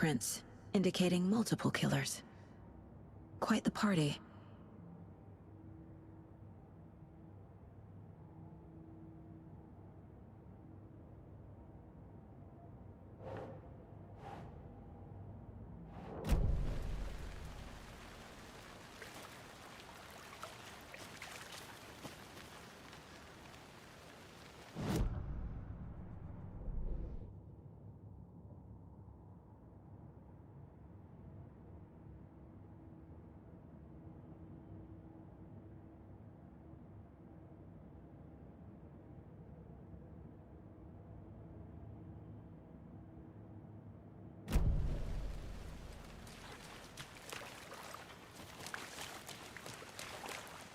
fingerprints, indicating multiple killers. Quite the party.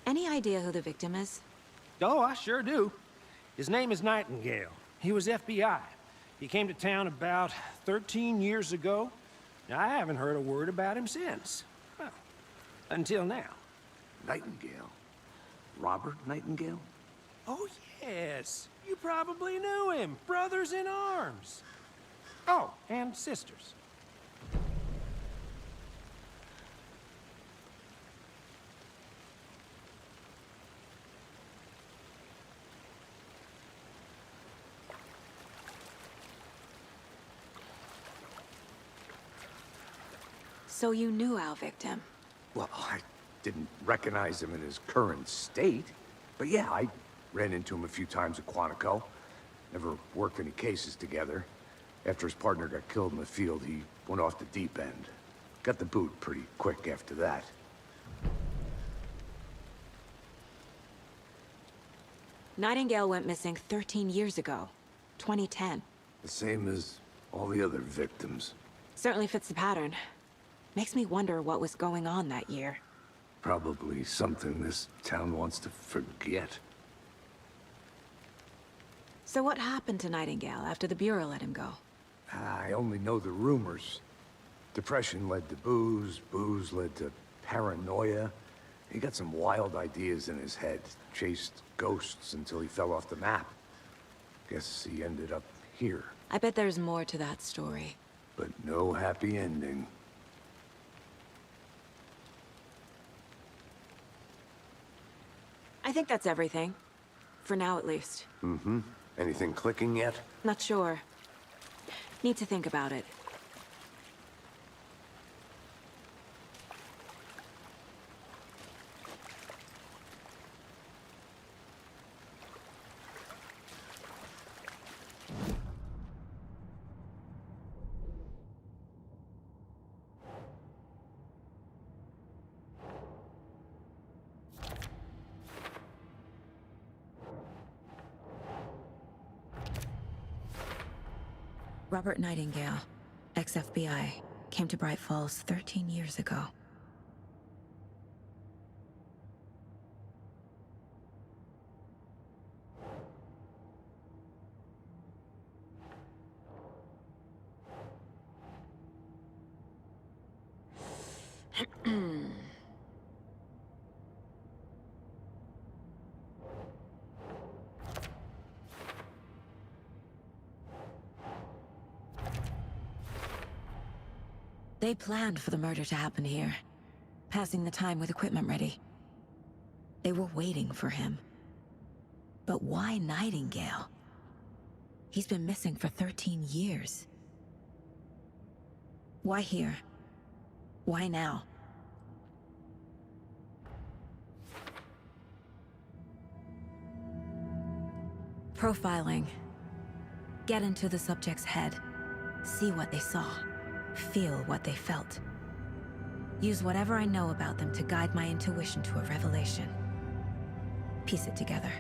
Any idea who the victim is? Oh, I sure do. His name is Nightingale. He was FBI. He came to town about 13 years ago. Now, I haven't heard a word about him since. Well, until now. Nightingale? Robert Nightingale? Oh, yes. You probably knew him. Brothers in arms. Oh, and sisters. So you knew our victim? Well, I didn't recognize him in his current state. But yeah, I ran into him a few times at Quantico. Never worked any cases together. After his partner got killed in the field, he went off the deep end. Got the boot pretty quick after that. Nightingale went missing 13 years ago. 2010. The same as all the other victims. Certainly fits the pattern. Makes me wonder what was going on that year. Probably something this town wants to forget. So what happened to Nightingale after the Bureau let him go? I only know the rumors. Depression led to booze, booze led to paranoia. He got some wild ideas in his head, chased ghosts until he fell off the map. Guess he ended up here. I bet there's more to that story. But no happy ending. I think that's everything. For now, at least. Mm-hmm. Anything clicking yet? Not sure. Need to think about it. Robert Nightingale, ex-FBI, came to Bright Falls 13 years ago. They planned for the murder to happen here, passing the time with equipment ready. They were waiting for him. But why Nightingale? He's been missing for 13 years. Why here? Why now? Profiling. Get into the subject's head. See what they saw. Feel what they felt. Use whatever I know about them to guide my intuition to a revelation. Piece it together.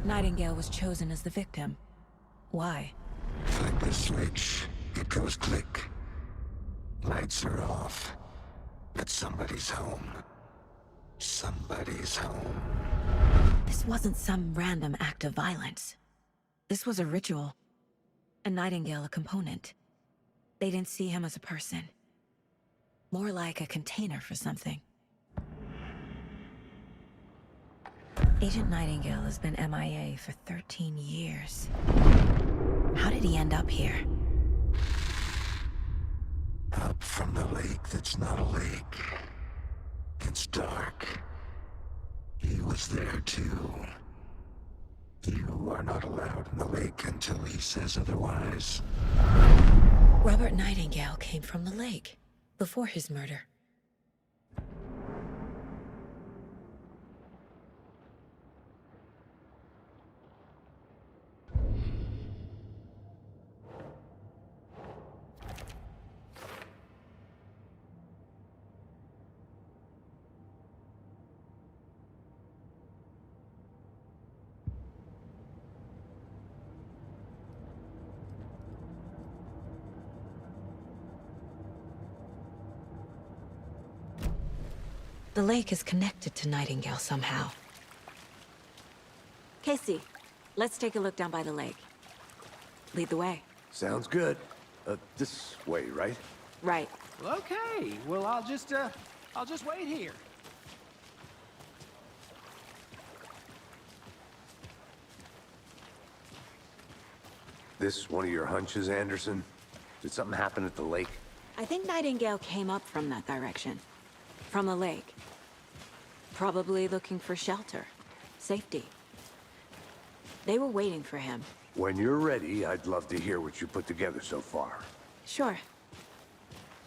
Nightingale was chosen as the victim. Why? Flick the switch, it goes click. Lights are off. But somebody's home. Somebody's home. This wasn't some random act of violence. This was a ritual. And Nightingale a component. They didn't see him as a person. More like a container for something. Agent Nightingale has been MIA for 13 years. How did he end up here? Up from the lake that's not a lake. It's dark. He was there too. You are not allowed in the lake until he says otherwise. Robert Nightingale came from the lake, before his murder. The lake is connected to Nightingale somehow. Casey, let's take a look down by the lake. Lead the way. Sounds good. This way, right? Right. Well, okay. Well, I'll just wait here. This one of your hunches, Anderson? Did something happen at the lake? I think Nightingale came up from that direction. From the lake. Probably looking for shelter. Safety. They were waiting for him. When you're ready, I'd love to hear what you put together so far. Sure.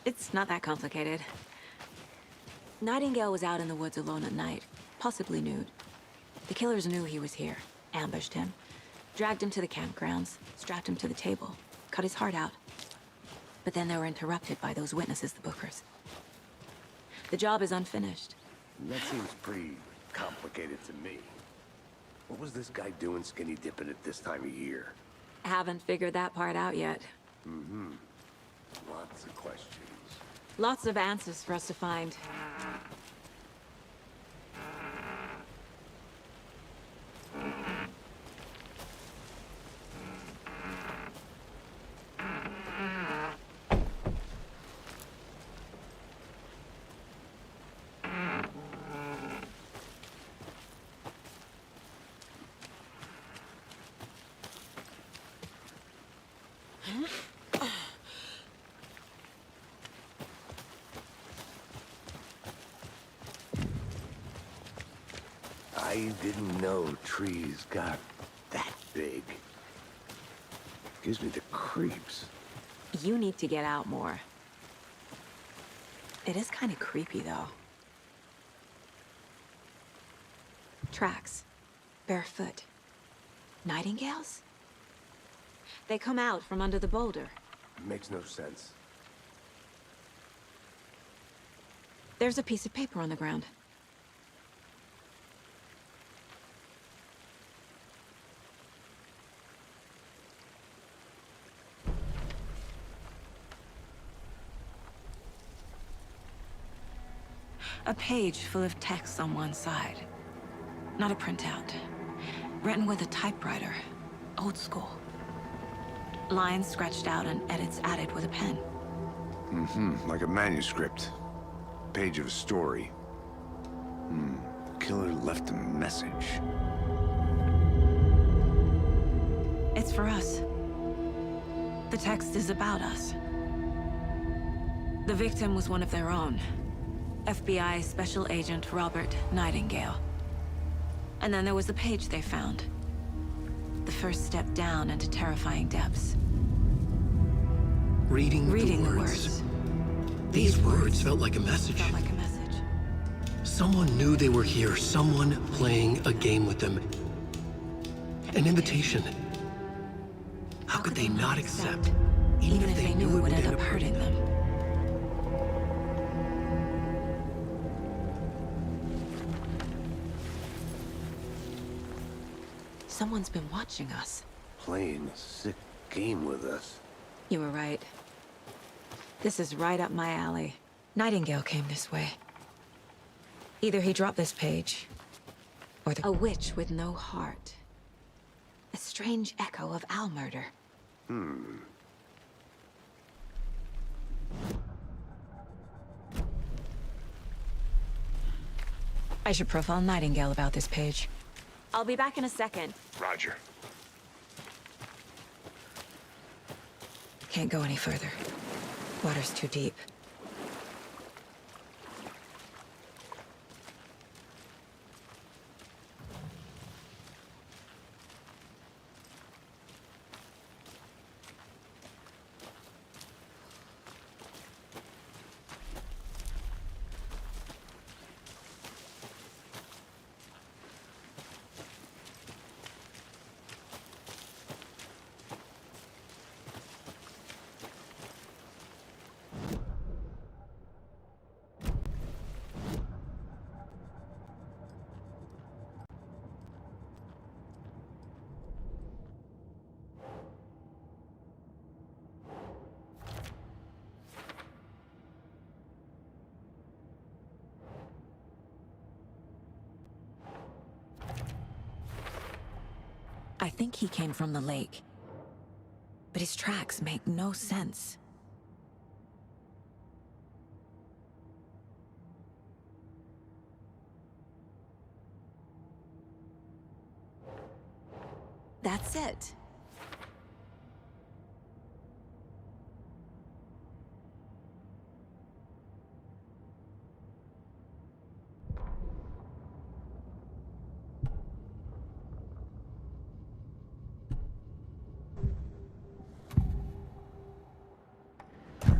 It's not that complicated. Nightingale was out in the woods alone at night, possibly nude. The killers knew he was here, ambushed him, dragged him to the campgrounds, strapped him to the table, cut his heart out. But then they were interrupted by those witnesses, the Bookers. The job is unfinished. That seems pretty complicated to me. What was this guy doing skinny dipping at this time of year? Haven't figured that part out yet. Lots of questions. Lots of answers for us to find. I didn't know trees got that big. Gives me the creeps. You need to get out more. It is kind of creepy, though. Tracks. Barefoot. Nightingales? They come out from under the boulder. Makes no sense. There's a piece of paper on the ground. A page full of text on one side. Not a printout. Written with a typewriter. Old school. Lines scratched out and edits added with a pen. Like a manuscript. Page of a story. Killer left a message. It's for us. The text is about us. The victim was one of their own. FBI Special Agent Robert Nightingale. And then there was the page they found. The first step down into terrifying depths. Reading the words. These words felt like a message. Felt like a message. Someone knew they were here, someone playing a game with them. An invitation. How could they not accept, even if they knew it would end up hurting them? Someone's been watching us. Playing a sick game with us. You were right. This is right up my alley. Nightingale came this way. Either he dropped this page, Or a witch with no heart. A strange echo of owl murder. I should profile Nightingale about this page. I'll be back in a second. Roger. Can't go any further. Water's too deep. I think he came from the lake. But his tracks make no sense. That's it.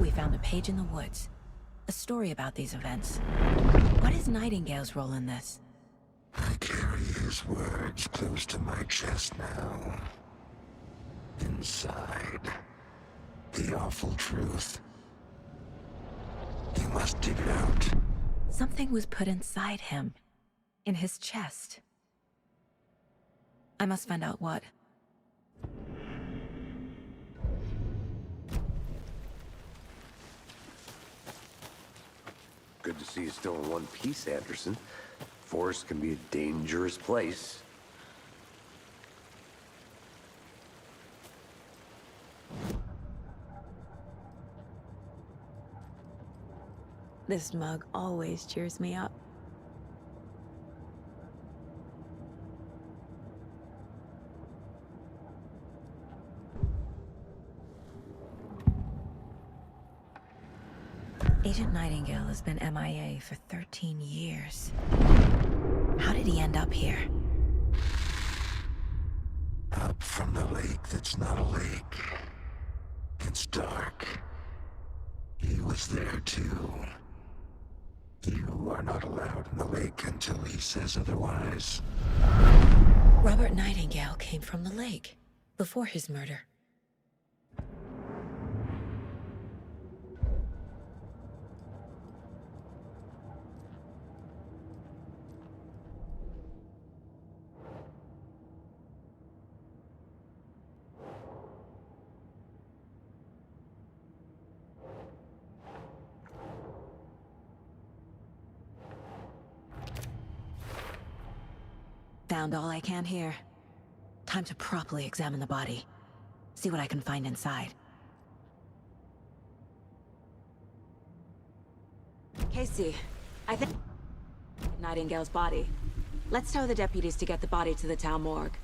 We found a page in the woods. A story about these events. What is Nightingale's role in this? I carry his words close to my chest now. Inside, the awful truth. You must dig it out. Something was put inside him. In his chest. I must find out what. Good to see you still in one piece, Anderson. Forest can be a dangerous place. This mug always cheers me up. Agent Nightingale has been MIA for 13 years. How did he end up here? Up from the lake that's not a lake. It's dark. He was there too. You are not allowed in the lake until he says otherwise. Robert Nightingale came from the lake, before his murder. Found all I can here. Time to properly examine the body. See what I can find inside. Casey, I think Nightingale's body. Let's tell the deputies to get the body to the town morgue.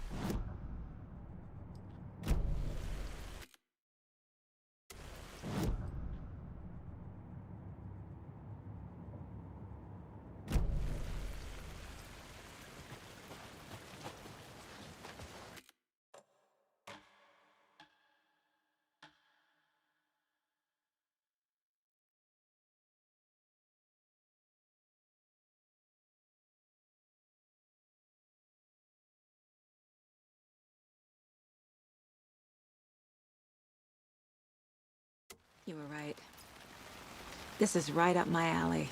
You were right. This is right up my alley.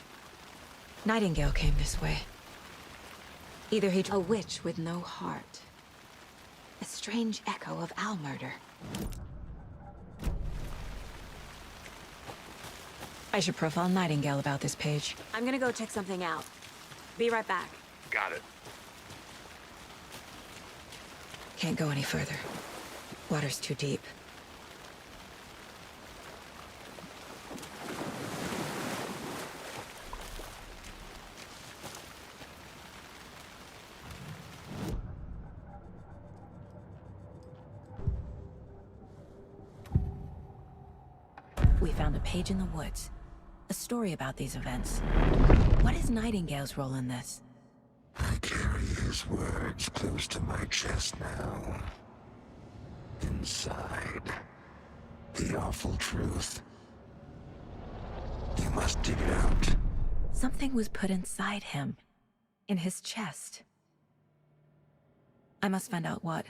Nightingale came this way. Either he... A witch with no heart. A strange echo of owl murder. I should profile Nightingale about this page. I'm gonna go check something out. Be right back. Got it. Can't go any further. Water's too deep. We found a page in the woods. A story about these events. What is Nightingale's role in this? I carry his words close to my chest now. Inside, the awful truth. You must dig it out. Something was put inside him. In his chest. I must find out what.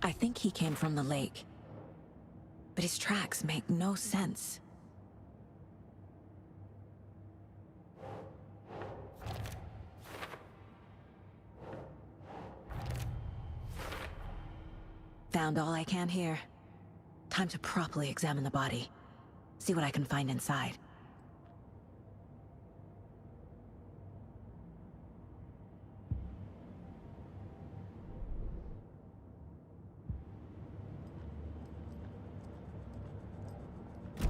I think he came from the lake. But his tracks make no sense. Found all I can here. Time to properly examine the body. See what I can find inside.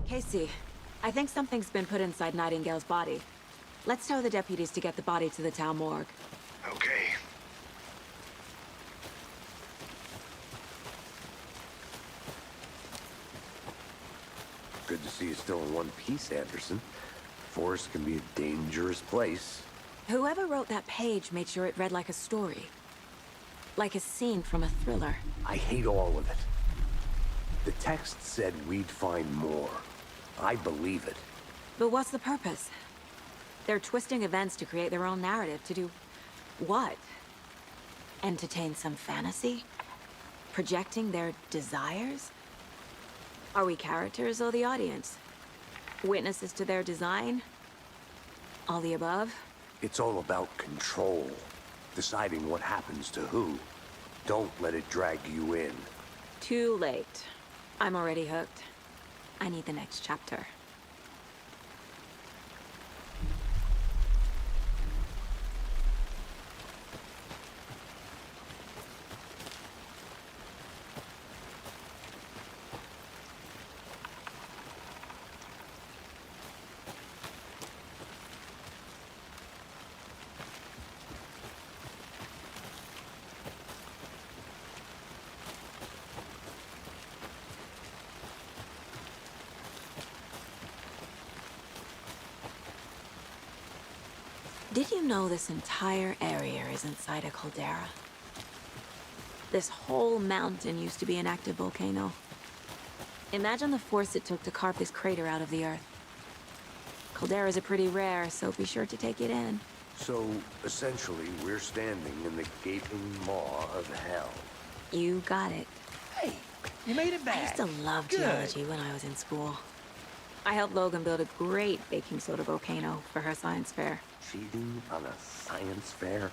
Casey, I think something's been put inside Nightingale's body. Let's tell the deputies to get the body to the town morgue. Okay. Good to see you still in one piece, Anderson. Forest can be a dangerous place. Whoever wrote that page made sure it read like a story. Like a scene from a thriller. I hate all of it. The text said we'd find more. I believe it. But what's the purpose? They're twisting events to create their own narrative to do what? Entertain some fantasy? Projecting their desires? Are we characters or the audience? Witnesses to their design? All the above? It's all about control. Deciding what happens to who. Don't let it drag you in. Too late. I'm already hooked. I need the next chapter. Did you know this entire area is inside a caldera? This whole mountain used to be an active volcano. Imagine the force it took to carve this crater out of the earth. Calderas are pretty rare, so be sure to take it in. So, essentially, we're standing in the gaping maw of hell. You got it. Hey, you made it back. I used to love Good. geology when I was in school. I helped Logan build a great baking soda volcano for her science fair. Cheating on a science fair?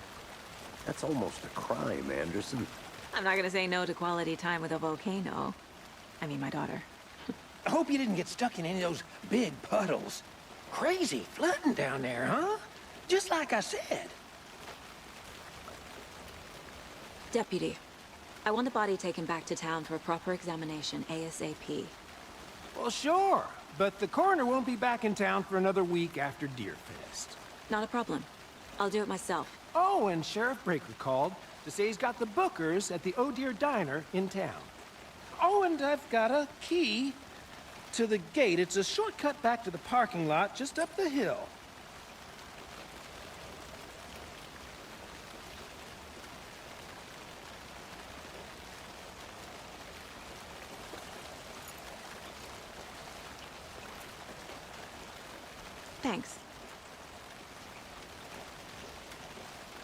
That's almost a crime, Anderson. I'm not gonna say no to quality time with a volcano. I mean, my daughter. I hope you didn't get stuck in any of those big puddles. Crazy flooding down there, huh? Just like I said. Deputy, I want the body taken back to town for a proper examination ASAP. Well, sure. But the coroner won't be back in town for another week after Deerfest. Not a problem. I'll do it myself. Oh, and Sheriff Breaker called to say he's got the Bookers at the Oh Dear Diner in town. Oh, and I've got a key to the gate. It's a shortcut back to the parking lot just up the hill. Thanks.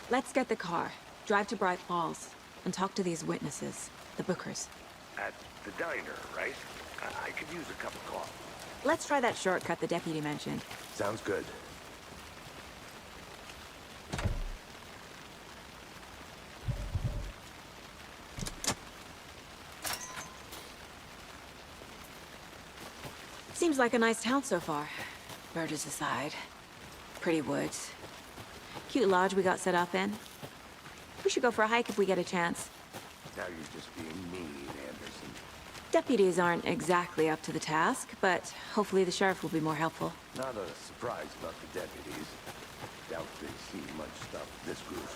Let's get the car, drive to Bright Falls, and talk to these witnesses. the Bookers. At the diner, right? I could use a cup of coffee. Let's try that shortcut the deputy mentioned. Sounds good. Seems like a nice town so far. Murders aside. Pretty woods. Cute lodge we got set up in. We should go for a hike if we get a chance. Now you're just being mean, Anderson. Deputies aren't exactly up to the task, but hopefully the sheriff will be more helpful. Not a surprise about the deputies. Doubt they see much stuff this gruesome.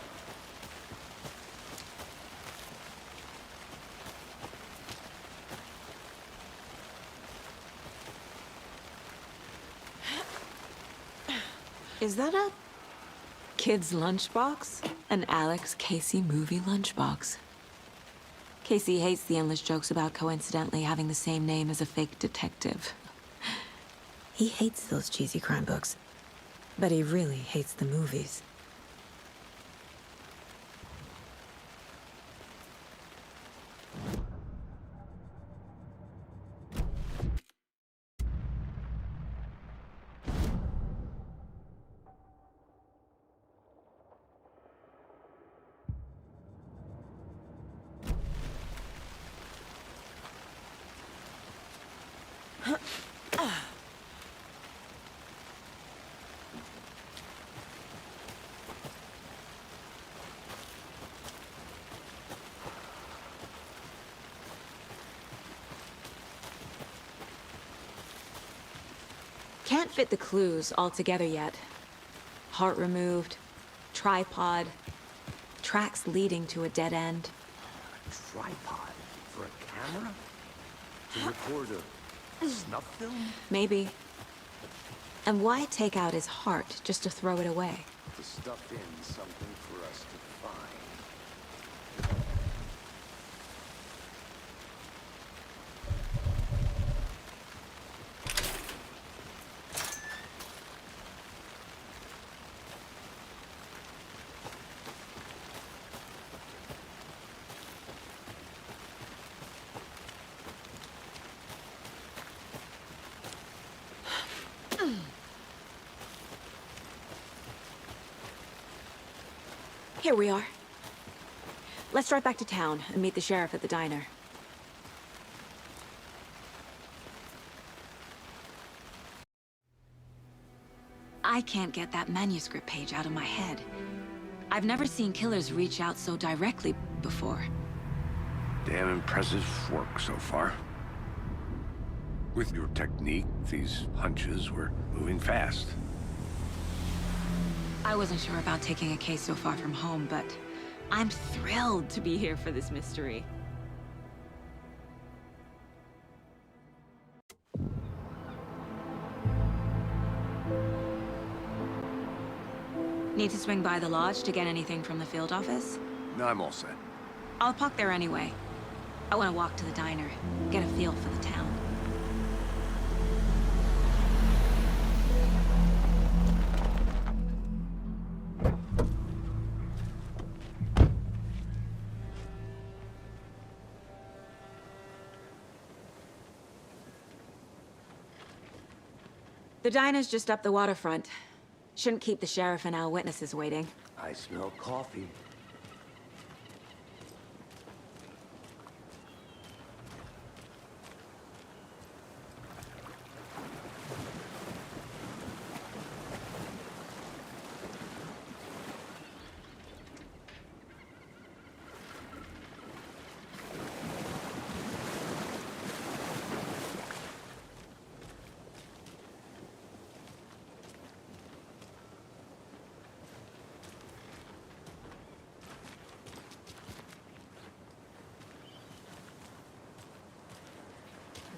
Is that a kid's lunchbox? An Alex Casey movie lunchbox. Casey hates the endless jokes about coincidentally having the same name as a fake detective. He hates those cheesy crime books, but he really hates the movies. Can't fit the clues all together yet. Heart removed, tripod, tracks leading to a dead end. A tripod? For a camera? To record a snuff film? Maybe. And why take out his heart just to throw it away? To stuff in something for us to find. Here we are. Let's drive back to town and meet the sheriff at the diner. I can't get that manuscript page out of my head. I've never seen killers reach out so directly before. Damn impressive work so far. With your technique, these hunches were moving fast. I wasn't sure about taking a case so far from home, but I'm thrilled to be here for this mystery. Need to swing by the lodge to get anything from the field office? No, I'm all set. I'll park there anyway. I want to walk to the diner, get a feel for the town. The diner's just up the waterfront. Shouldn't keep the sheriff and our witnesses waiting. I smell coffee.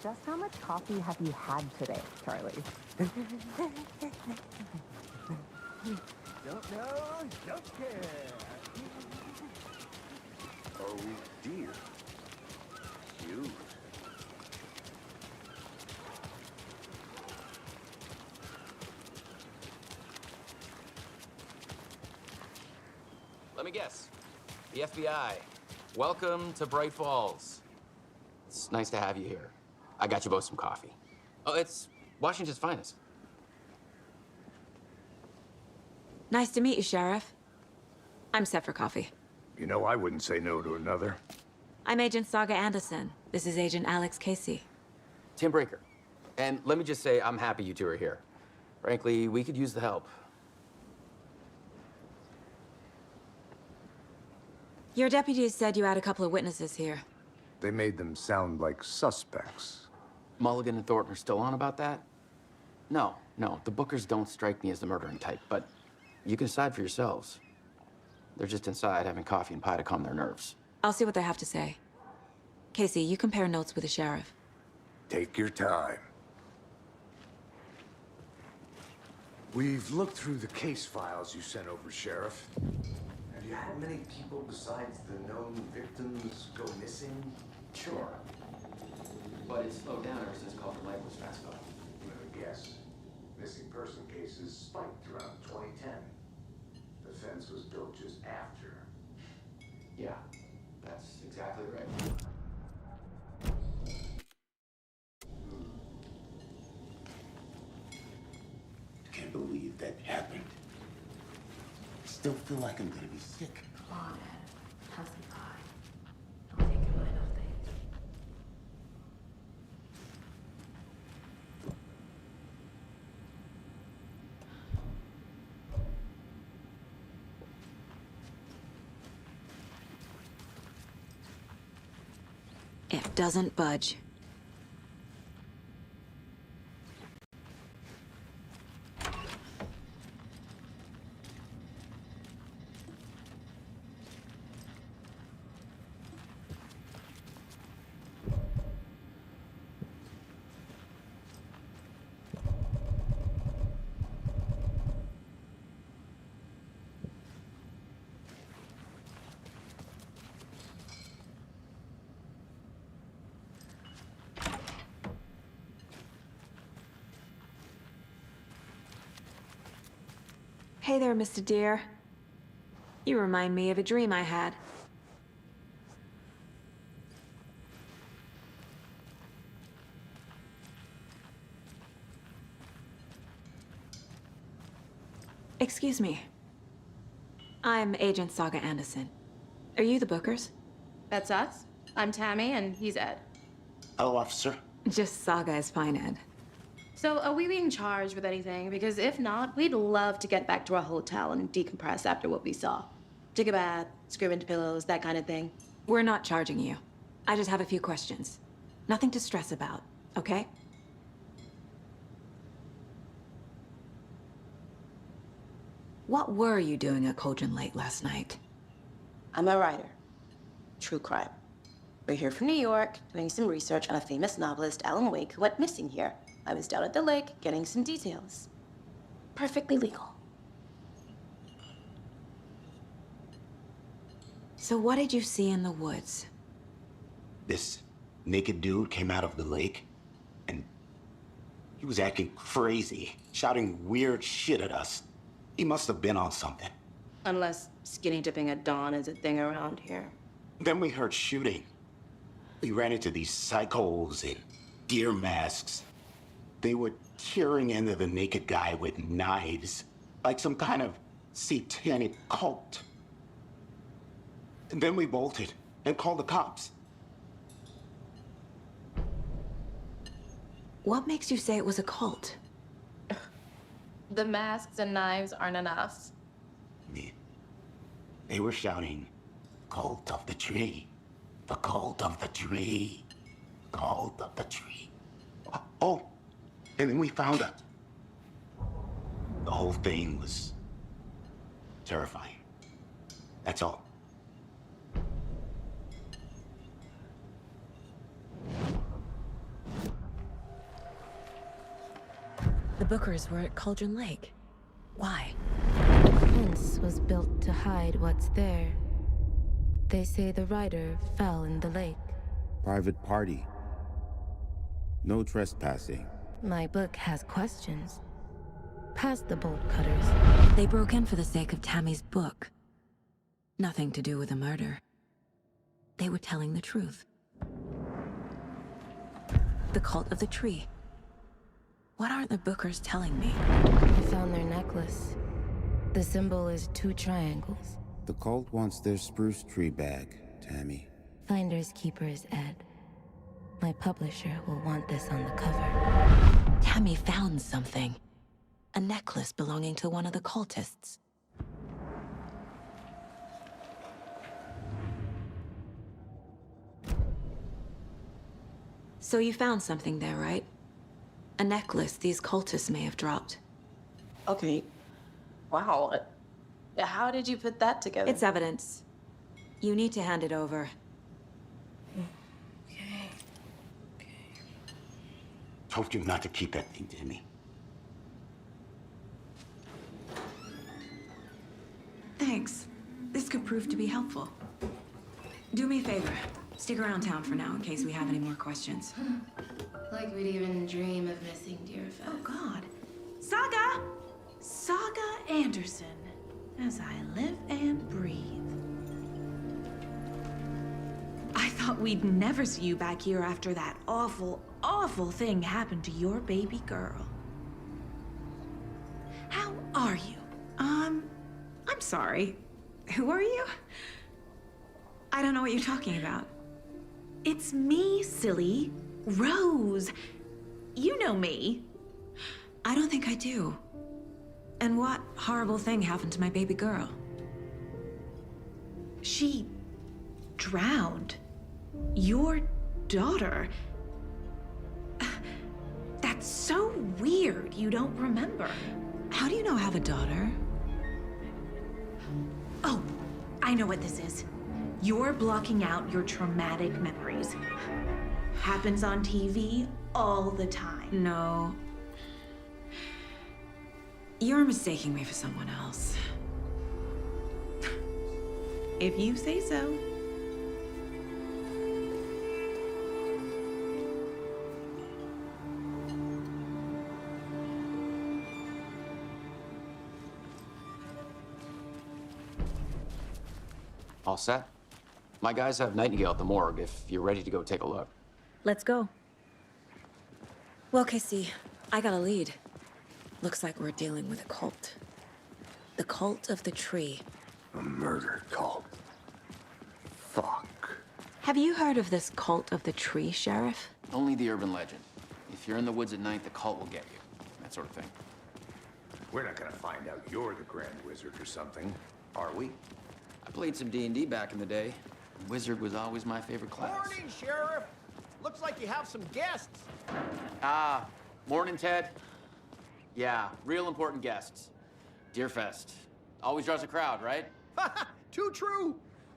Just how much coffee have you had today, Charlie? Don't know, don't care. Oh dear. You. Let me guess. The FBI. Welcome to Bright Falls. It's nice to have you here. I got you both some coffee. Oh, it's Washington's finest. Nice to meet you, Sheriff. I'm set for coffee. You know, I wouldn't say no to another. I'm Agent Saga Anderson. This is Agent Alex Casey. Tim Breaker. And let me just say, I'm happy you two are here. Frankly, we could use the help. Your deputies said you had a couple of witnesses here. They made them sound like suspects. Mulligan and Thornton are still on about that? No, the Bookers don't strike me as the murdering type, but you can decide for yourselves. They're just inside having coffee and pie to calm their nerves. I'll see what they have to say. Casey, you compare notes with the sheriff. Take your time. We've looked through the case files you sent over, Sheriff. Have you had many people besides the known victims go missing? Sure. But it's slowed down ever since Culver Lake was fast off. Let me guess. Missing person cases spiked around 2010. The fence was built just after. Yeah, that's exactly right. Can't believe that happened. Still feel like I'm gonna be sick. Come on, Ed. Have some pie. I'll take your mind off things. It doesn't budge. Hey there, Mr. Deer. You remind me of a dream I had. Excuse me. I'm Agent Saga Anderson. Are you the Bookers? That's us. I'm Tammy, and he's Ed. Hello, officer. Just Saga is fine, Ed. So, are we being charged with anything? Because if not, we'd love to get back to our hotel and decompress after what we saw. Take a bath, scream into pillows, that kind of thing. We're not charging you. I just have a few questions. Nothing to stress about, okay? What were you doing at Cauldron Lake last night? I'm a writer. True crime. We're here from New York, doing some research on a famous novelist, Alan Wake, who went missing here. I was down at the lake, getting some details. Perfectly legal. So what did you see in the woods? This naked dude came out of the lake, and he was acting crazy, shouting weird shit at us. He must have been on something. Unless skinny dipping at dawn is a thing around here. Then we heard shooting. We ran into these psychos in deer masks. They were tearing into the naked guy with knives, like some kind of satanic cult. And then we bolted and called the cops. What makes you say it was a cult? The masks and knives aren't enough. They were shouting, "Cult of the tree, the cult of the tree, cult of the tree." Oh, and then we found her. The whole thing was terrifying. That's all. The Bookers were at Cauldron Lake. Why? The fence was built to hide what's there. They say the rider fell in the lake. Private party. No trespassing. My book has questions. Past the bolt cutters. They broke in for the sake of Tammy's book. Nothing to do with the murder. They were telling the truth. The cult of the tree. What aren't the Bookers telling me? I found their necklace. The symbol is 2 triangles. The cult wants their spruce tree back, Tammy. Finders keepers, Ed. My publisher will want this on the cover. Tammy found something. A necklace belonging to one of the cultists. So you found something there, right? A necklace these cultists may have dropped. Okay. Wow. How did you put that together? It's evidence. You need to hand it over. Told you not to keep that thing, Tammy. Thanks. This could prove to be helpful. Do me a favor. Stick around town for now in case we have any more questions. Like we'd even dream of missing Deerfest. Oh, God. Saga! Saga Anderson. As I live and breathe. I thought we'd never see you back here after that awful, awful thing happened to your baby girl. How are you? I'm sorry. Who are you? I don't know what you're talking about. It's me, silly. Rose. You know me. I don't think I do. And what horrible thing happened to my baby girl? She drowned. Your daughter. That's so weird you don't remember. How do you know I have a daughter? Oh, I know what this is. You're blocking out your traumatic memories. Happens on TV all the time. No. You're mistaking me for someone else. If you say so. All set? My guys have Nightingale at the morgue if you're ready to go take a look. Let's go. Well, Casey, I got a lead. Looks like we're dealing with a cult. The cult of the tree. A murder cult. Fuck. Have you heard of this cult of the tree, Sheriff? Only the urban legend. If you're in the woods at night, the cult will get you. That sort of thing. We're not gonna find out you're the Grand Wizard or something, are we? I played some D&D back in the day. Wizard was always my favorite class. Morning, Sheriff. Looks like you have some guests. Morning, Ted. Yeah, real important guests. Deerfest. Always draws a crowd, right? Too true.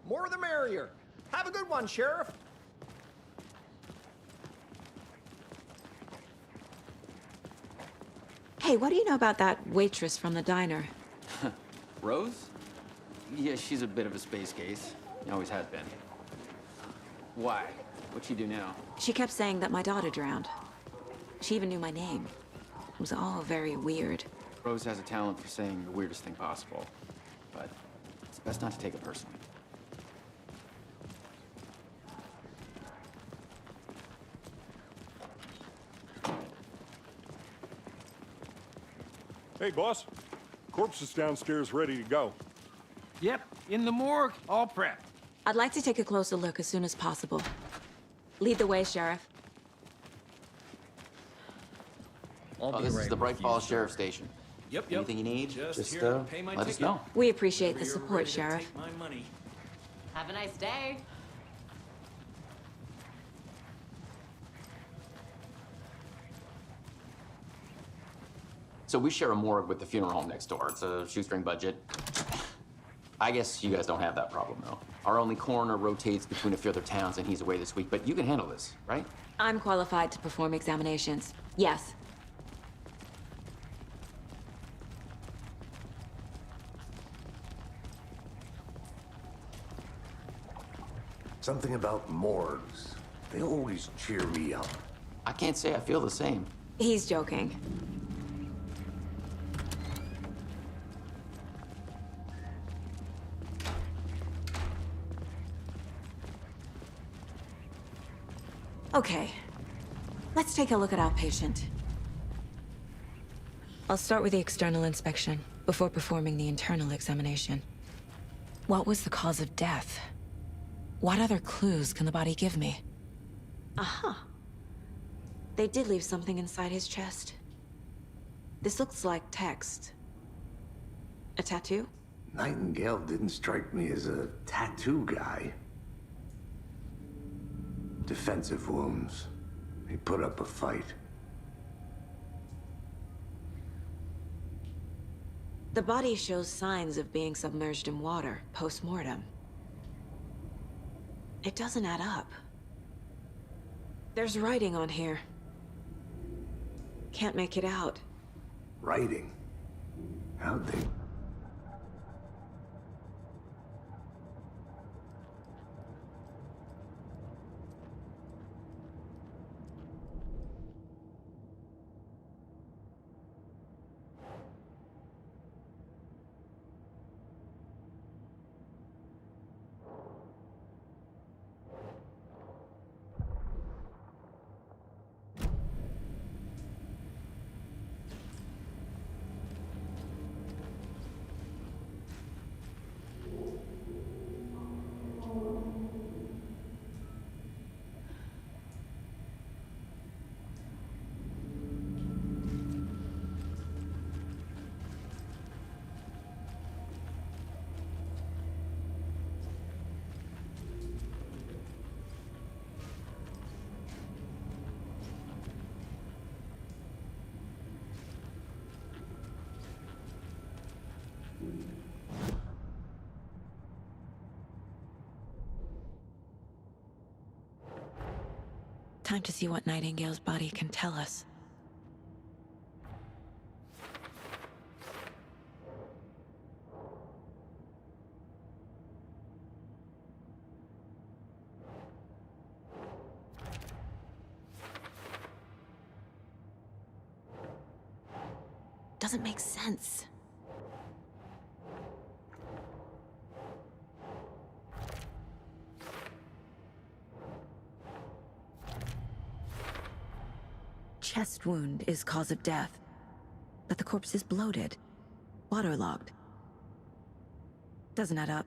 More the merrier. Have a good one, Sheriff. Hey, what do you know about that waitress from the diner? Rose? Yeah, she's a bit of a space case. Always has been. Why? What'd she do now? She kept saying that my daughter drowned. She even knew my name. It was all very weird. Rose has a talent for saying the weirdest thing possible. But it's best not to take it personally. Hey, boss. Corpse is downstairs ready to go. Yep, in the morgue, all prepped. I'd like to take a closer look as soon as possible. Lead the way, Sheriff. This is the Bright Falls Sheriff Station. Yep. Anything you need, just here to pay my let us ticket. know. We appreciate the You're support, ready to Sheriff. take my money. Have a nice day. So we share a morgue with the funeral home next door. It's a shoestring budget. I guess you guys don't have that problem, though. Our only coroner rotates between a few other towns, and he's away this week. But you can handle this, right? I'm qualified to perform examinations. Yes. Something about morgues. They always cheer me up. I can't say I feel the same. He's joking. Okay, let's take a look at our patient. I'll start with the external inspection, before performing the internal examination. What was the cause of death? What other clues can the body give me? Aha. They did leave something inside his chest. This looks like text. A tattoo? Nightingale didn't strike me as a tattoo guy. Defensive wounds. He put up a fight. The body shows signs of being submerged in water, post-mortem. It doesn't add up. There's writing on here. Can't make it out. Writing? How'd they... Time to see what Nightingale's body can tell us. Doesn't make sense. Chest wound is cause of death, but the corpse is bloated, waterlogged. Doesn't add up.